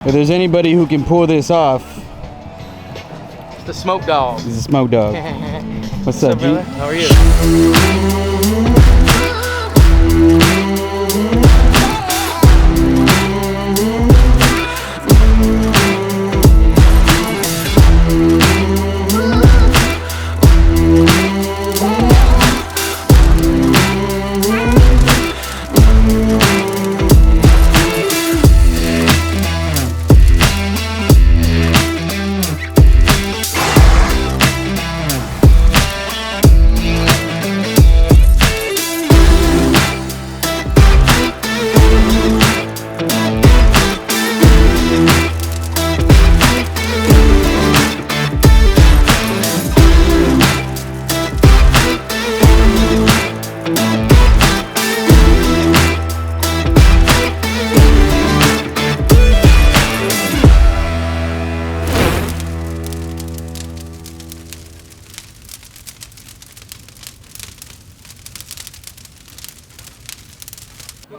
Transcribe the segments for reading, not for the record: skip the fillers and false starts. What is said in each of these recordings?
If there's anybody who can pull this off, It's the smoke dog. it's a smoke dog. What's up, G? brother? How are you?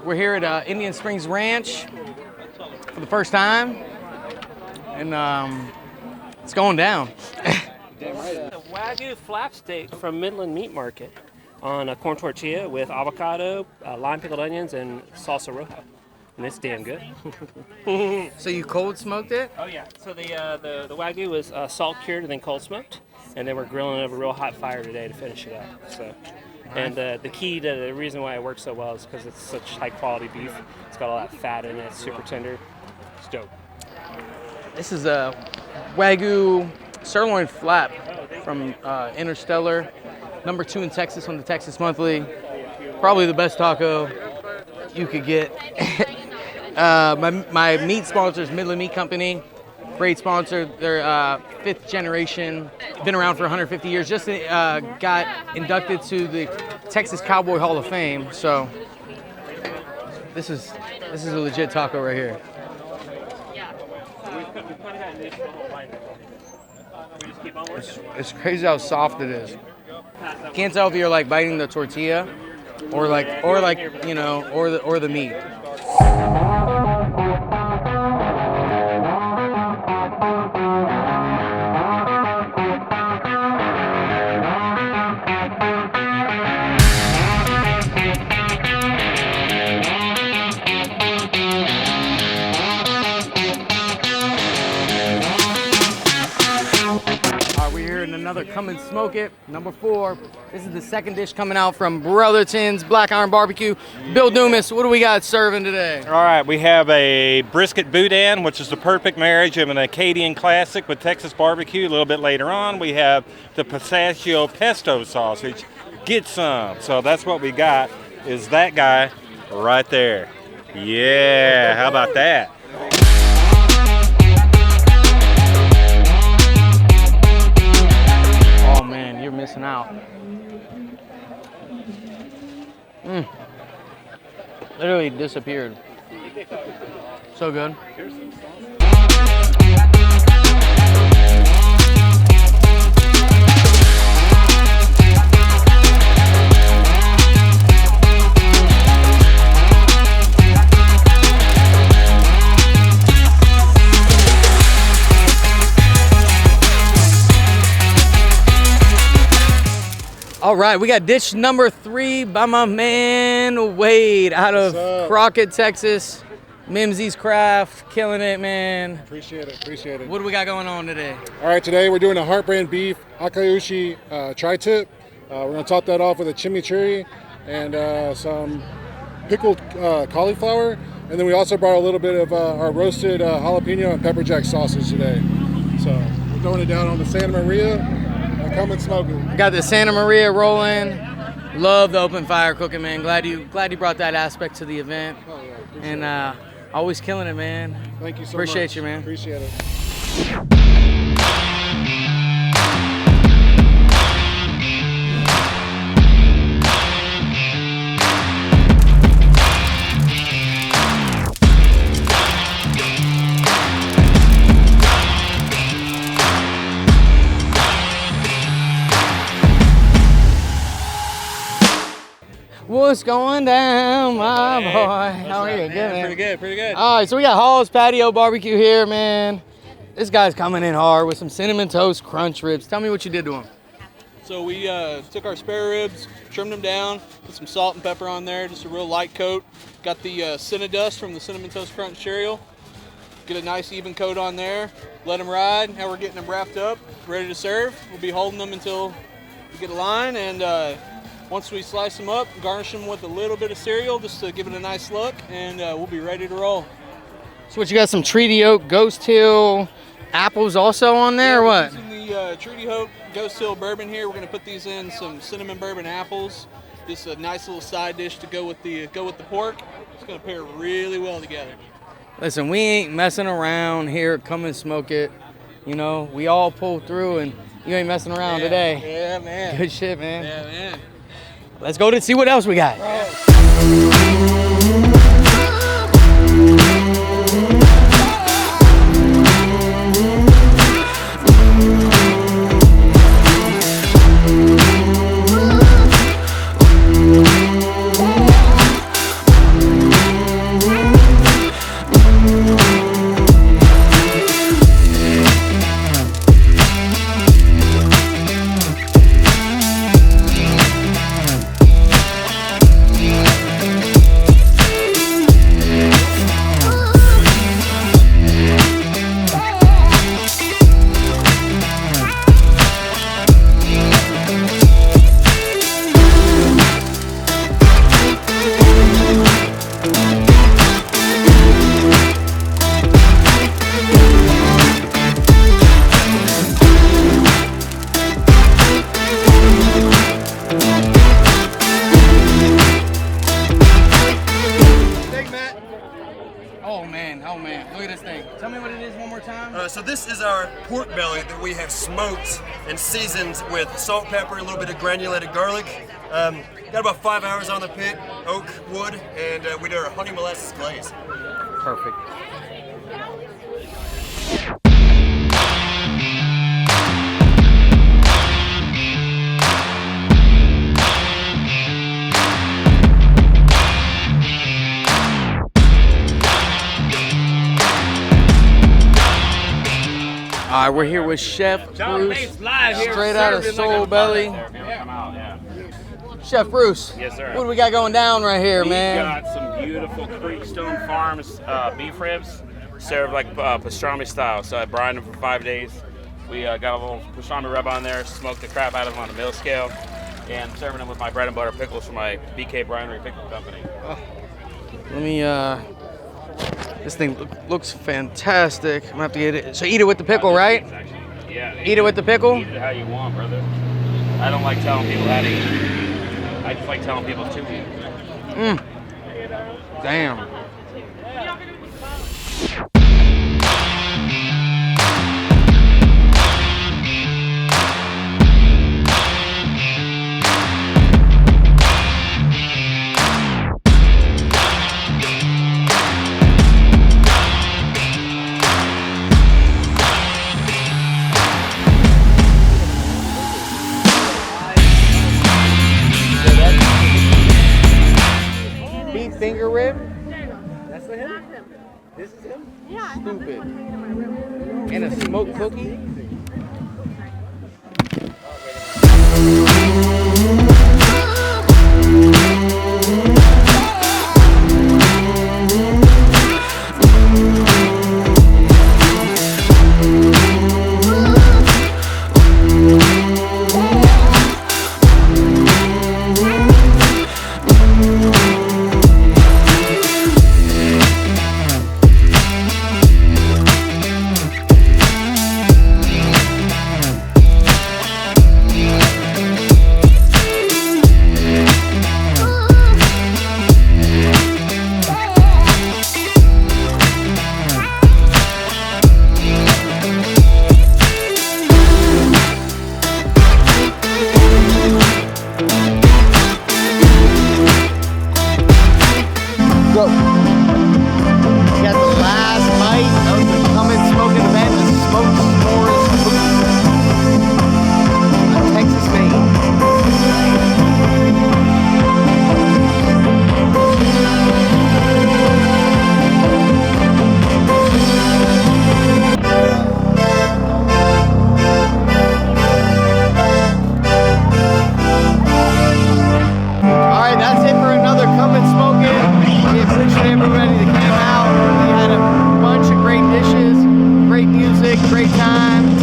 We're here at Indian Springs Ranch for the first time, and it's going down. A Wagyu flap steak from Midland Meat Market on a corn tortilla with avocado, lime pickled onions, and salsa roja. And it's damn good. So you cold smoked it? Oh yeah. So the Wagyu was salt cured and then cold smoked, and then we're grilling it over a real hot fire today to finish it up. So. And the key to the reason why it works so well is because it's such high quality beef. It's got all that fat in it. It's super tender. It's dope. This is a Wagyu sirloin flap from Interstellar, #2 in Texas on the Texas Monthly. Probably the best taco you could get. My meat sponsor is Midland Meat Company. Great sponsor. They're 5th generation, been around for 150 years. Just got inducted to the Texas Cowboy Hall of Fame. So this is a legit taco right here. It's crazy how soft it is. Can't tell if you're like biting the tortilla or the meat. Another Come and Smoke It, #4. This is the second dish coming out from Brotherton's Black Iron Barbecue. Bill Dumas, what do we got serving today? All right, we have a Brisket Boudin, which is the perfect marriage of an Acadian classic with Texas barbecue. A little bit later on, we have the pistachio pesto sausage. Get some. So that's what we got, is that guy right there. Yeah, how about that? Missing out. Literally disappeared. So good. All right, we got dish #3 by my man Wade out of Crockett, Texas. Mimsy's Craft, killing it, man. Appreciate it. What do we got going on today? All right, today we're doing a heartbrand beef Akaushi tri-tip. We're gonna top that off with a chimichurri and some pickled cauliflower. And then we also brought a little bit of our roasted jalapeno and pepper jack sausage today. So we're throwing it down on the Santa Maria. Come and smoke it. Got the Santa Maria rolling. Love the open fire cooking, man. Glad you brought that aspect to the event. Oh, yeah, and always killing it, man. Thank you so much. Appreciate you, man. Appreciate it. what's going down, my boy? How are you? Good, man. Pretty good, pretty good. All right, so we got Hall's Patio Barbecue here, man. This guy's coming in hard with some cinnamon toast crunch ribs. Tell me what you did to them. So we took our spare ribs, trimmed them down, put some salt and pepper on there, just a real light coat. Got the Cinnadust from the Cinnamon Toast Crunch cereal. Get a nice even coat on there, let them ride. Now we're getting them wrapped up, ready to serve. We'll be holding them until we get a line, and once we slice them up, garnish them with a little bit of cereal just to give it a nice look, and we'll be ready to roll. So what, you got some Treaty Oak Ghost Hill apples also on there, or what? Using the Treaty Oak Ghost Hill Bourbon here, we're going to put these in some cinnamon bourbon apples. Just a nice little side dish to go with the pork. It's going to pair really well together. Listen, we ain't messing around here. Come and smoke it. You know, we all pull through, and you ain't messing around today. Yeah, man. Good shit, man. Yeah, man. Let's go to see what else we got. Oh man, look at this thing. Tell me what it is one more time. So this is our pork belly that we have smoked and seasoned with salt, pepper, and a little bit of granulated garlic. Got about 5 hours on the pit, oak wood, and we did our honey molasses glaze. Perfect. All right, we're here with Chef Bruce, straight out of Soul Belly. Chef Bruce, Yes, sir. what do we got going down right here, We man? got some beautiful Creekstone Farms beef ribs, served like pastrami style. So I brined them for 5 days. We got a little pastrami rub on there, smoked the crap out of them on a mill scale, and serving them with my bread and butter pickles from my BK Brinery Pickle Company. Let me, this thing looks fantastic. I'm gonna have to get it. So eat it with the pickle, right? Yeah. Eat it with the pickle? Eat it how you want, brother. I don't like telling people how to eat. I just like telling people to eat. Damn. Beef finger rib? That's for him? This is him? Yeah. Stupid. And a smoked cookie? much to everybody that came out. We had a bunch of great dishes, great music, great time.